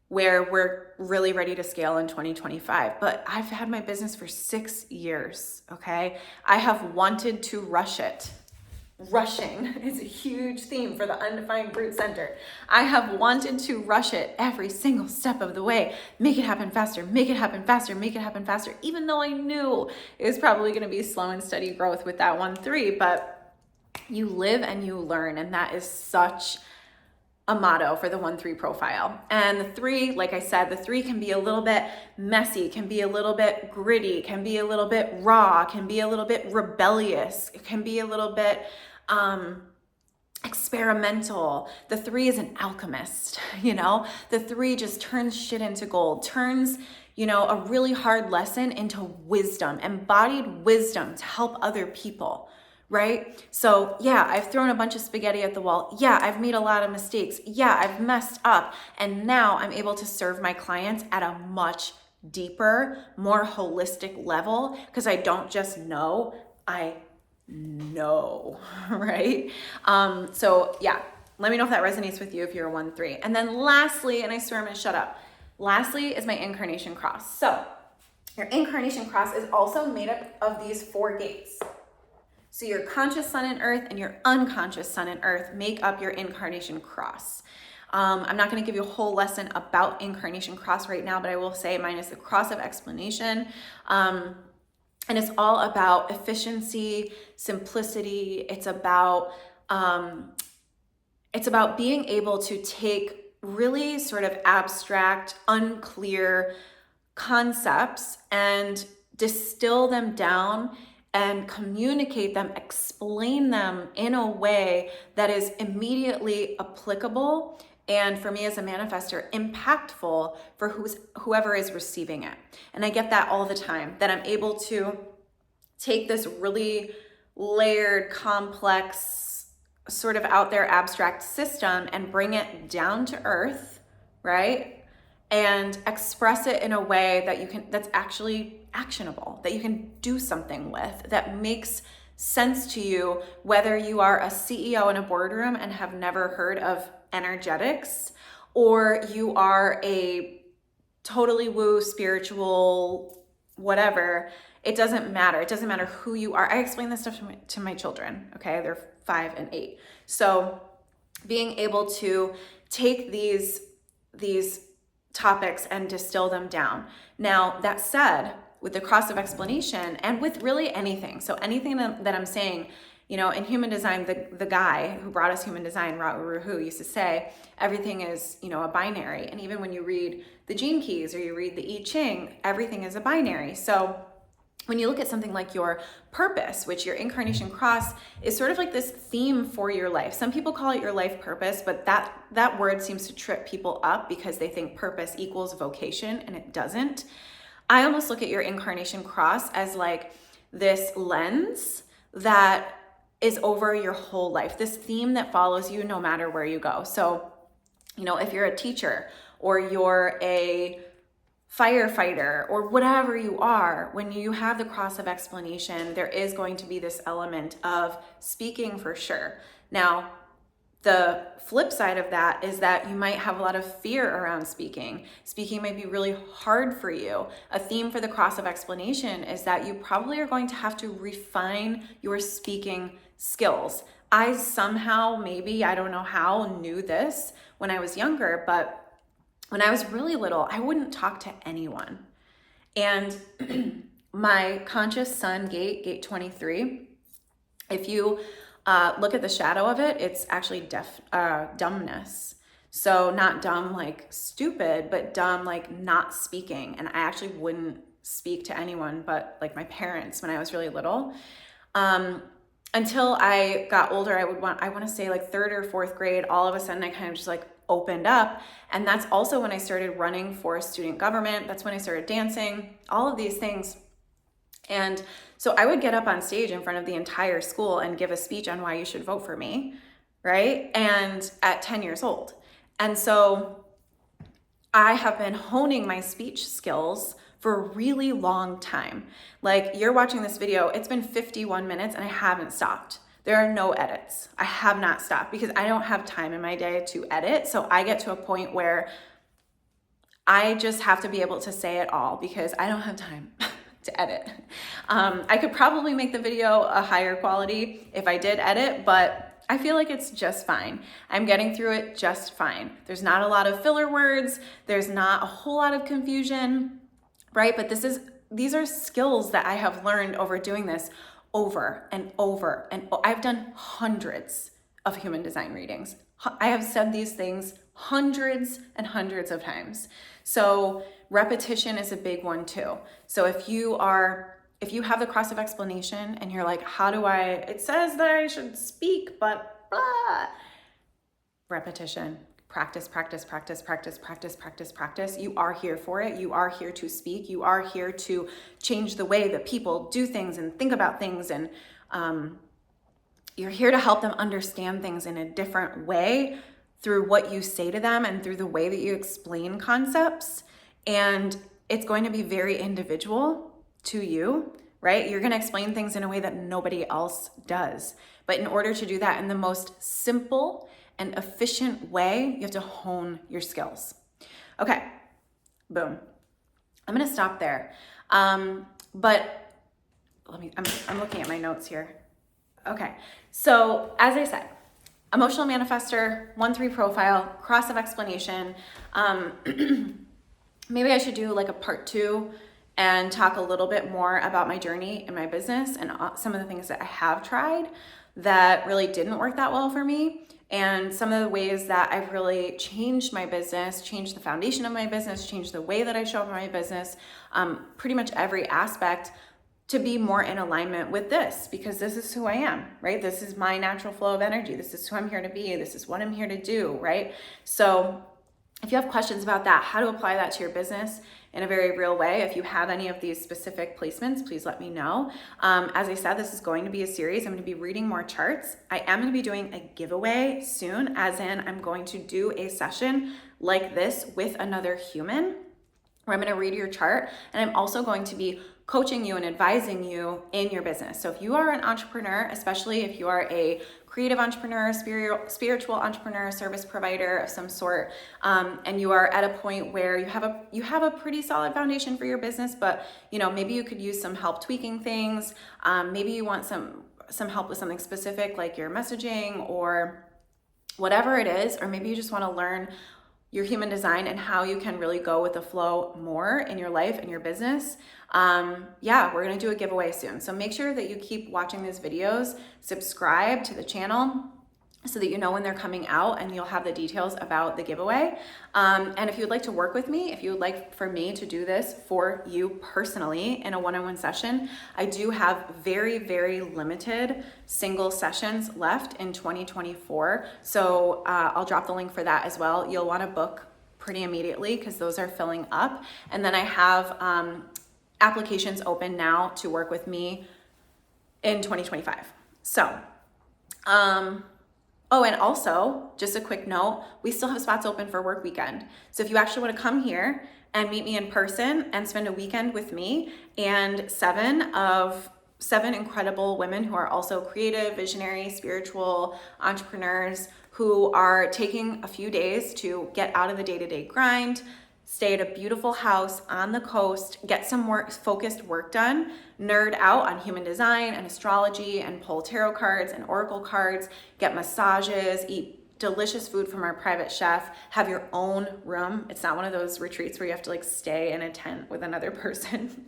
where we're really ready to scale in 2025. But I've had my business for 6 years, okay? I have wanted to rush it. Rushing is a huge theme for the Undefined Root Center. I have wanted to rush it every single step of the way. Make it happen faster, make it happen faster, make it happen faster, even though I knew it was probably going to be slow and steady growth with that 1-3, but you live and you learn, and that is such a motto for the 1-3 profile. And the 3, like I said, the 3 can be a little bit messy, can be a little bit gritty, can be a little bit raw, can be a little bit rebellious, it can be a little bit experimental. The 3 is an alchemist, The 3 just turns shit into gold, turns, a really hard lesson into wisdom, embodied wisdom to help other people. Right? So yeah, I've thrown a bunch of spaghetti at the wall. Yeah, I've made a lot of mistakes. Yeah, I've messed up. And now I'm able to serve my clients at a much deeper, more holistic level, because I don't just know, I know, right? So yeah, let me know if that resonates with you if you're a 1-3. And then lastly, and I swear I'm gonna shut up, lastly is my incarnation cross. So your incarnation cross is also made up of these 4 gates. So your conscious sun and earth and your unconscious sun and earth make up your incarnation cross. I'm not going to give you a whole lesson about incarnation cross right now, but I will say mine is the cross of explanation. And it's all about efficiency, simplicity. It's about being able to take really sort of abstract, unclear concepts and distill them down and communicate them, explain them in a way that is immediately applicable, and for me as a manifestor, impactful for whoever is receiving it. And I get that all the time, that I'm able to take this really layered, complex sort of out there abstract system and bring it down to earth, right? And express it in a way that that's actually actionable, that you can do something with, that makes sense to you, whether you are a CEO in a boardroom and have never heard of energetics, or you are a totally woo spiritual whatever. It doesn't matter. It doesn't matter who you are. I explain this stuff to my children, okay? They're 5 and 8. So being able to take these topics and distill them down. Now, that said, with the cross of explanation and with really anything, so anything that I'm saying, you know, in human design, the guy who brought us human design, Ra-Uru-Hu, used to say, everything is, you know, a binary. And even when you read the Gene Keys or you read the I Ching, everything is a binary. So when you look at something like your purpose, which your incarnation cross is sort of like this theme for your life. Some people call it your life purpose, but that word seems to trip people up because they think purpose equals vocation, and it doesn't. I almost look at your incarnation cross as like this lens that is over your whole life, this theme that follows you no matter where you go. So, you know, if you're a teacher or you're a firefighter or whatever you are, when you have the cross of explanation, there is going to be this element of speaking for sure. Now, the flip side of that is that you might have a lot of fear around speaking. Speaking might be really hard for you. A theme for the cross of explanation is that you probably are going to have to refine your speaking skills. I somehow, maybe, I don't know how, knew this when I was younger, but when I was really little, I wouldn't talk to anyone. And my conscious sun gate 23, if you look at the shadow of it, it's actually dumbness. So not dumb like stupid, but dumb like not speaking. And I actually wouldn't speak to anyone but like my parents when I was really little. Until I got older, I want to say like 3rd or 4th grade, all of a sudden I kind of just like opened up. And that's also when I started running for student government. That's when I started dancing, all of these things. And so I would get up on stage in front of the entire school and give a speech on why you should vote for me, right? And at 10 years old. And so I have been honing my speech skills for a really long time. Like, you're watching this video, it's been 51 minutes and I haven't stopped. There are no edits. I have not stopped because I don't have time in my day to edit. So I get to a point where I just have to be able to say it all because I don't have time to edit. I could probably make the video a higher quality if I did edit, but I feel like it's just fine. I'm getting through it just fine. There's not a lot of filler words. There's not a whole lot of confusion, right? But these are skills that I have learned over doing this over and over. And I've done hundreds of human design readings. I have said these things hundreds and hundreds of times. So repetition is a big one too. So if you have the cross of explanation and you're like, it says that I should speak, but blah. Repetition, practice. You are here for it. You are here to speak. You are here to change the way that people do things and think about things. And you're here to help them understand things in a different way through what you say to them and through the way that you explain concepts. And it's going to be very individual to you, right? You're going to explain things in a way that nobody else does. But in order to do that in the most simple and efficient way, you have to hone your skills. Okay, boom. I'm going to stop there. But I'm looking at my notes here. Okay, so as I said, Emotional Manifestor, 1-3 profile, cross of explanation. Maybe I should do like a part 2 and talk a little bit more about my journey in my business and some of the things that I have tried that really didn't work that well for me, and some of the ways that I've really changed my business, changed the foundation of my business, changed the way that I show up in my business, pretty much every aspect, to be more in alignment with this, because this is who I am, right? This is my natural flow of energy. This is who I'm here to be. This is what I'm here to do, right? So if you have questions about that, how to apply that to your business in a very real way, if you have any of these specific placements, please let me know. As I said, this is going to be a series. I'm going to be reading more charts. I am going to be doing a giveaway soon, as in I'm going to do a session like this with another human, where I'm going to read your chart, and I'm also going to be coaching you and advising you in your business. So if you are an entrepreneur, especially if you are a creative entrepreneur, spiritual entrepreneur, service provider of some sort, and you are at a point where you have a pretty solid foundation for your business, but maybe you could use some help tweaking things. Maybe you want some help with something specific like your messaging or whatever it is, or maybe you just want to learn your human design and how you can really go with the flow more in your life and your business. We're gonna do a giveaway soon. So make sure that you keep watching these videos, subscribe to the channel so that you know when they're coming out, and you'll have the details about the giveaway. And if you'd like to work with me, if you would like for me to do this for you personally in a one-on-one session, I do have very, very limited single sessions left in 2024. So I'll drop the link for that as well. You'll wanna book pretty immediately because those are filling up. And then I have applications open now to work with me in 2025. So, oh, and also, just a quick note, we still have spots open for work weekend. So if you actually want to come here and meet me in person and spend a weekend with me and seven incredible women who are also creative, visionary, spiritual entrepreneurs who are taking a few days to get out of the day-to-day grind, stay at a beautiful house on the coast, get some focused work done, nerd out on human design and astrology and pull tarot cards and oracle cards, get massages, eat delicious food from our private chef, have your own room. It's not one of those retreats where you have to stay in a tent with another person.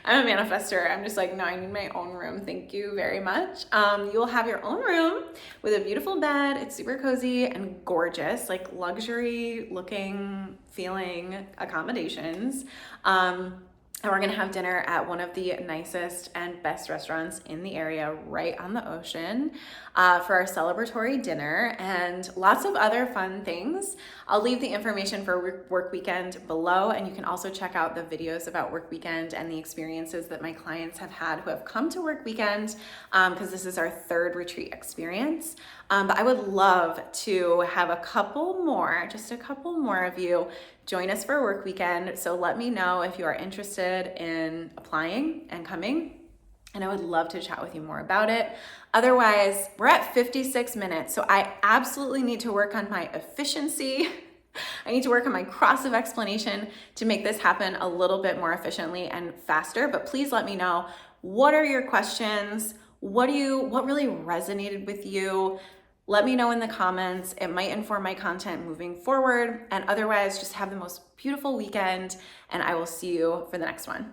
I'm a manifestor. I'm just no, I need my own room. Thank you very much. You'll have your own room with a beautiful bed. It's super cozy and gorgeous, luxury looking, feeling accommodations. And we're gonna have dinner at one of the nicest and best restaurants in the area right on the ocean for our celebratory dinner, and lots of other fun things. I'll leave the information for work weekend below, and you can also check out the videos about work weekend and the experiences that my clients have had who have come to work weekend, because this is our third retreat experience. But I would love to have just a couple more of you join us for a work weekend. So let me know if you are interested in applying and coming, and I would love to chat with you more about it. Otherwise, we're at 56 minutes, so I absolutely need to work on my efficiency. I need to work on my cross of explanation to make this happen a little bit more efficiently and faster. But please let me know, what are your questions? What really resonated with you? Let me know in the comments. It might inform my content moving forward. And otherwise, just have the most beautiful weekend, and I will see you for the next one.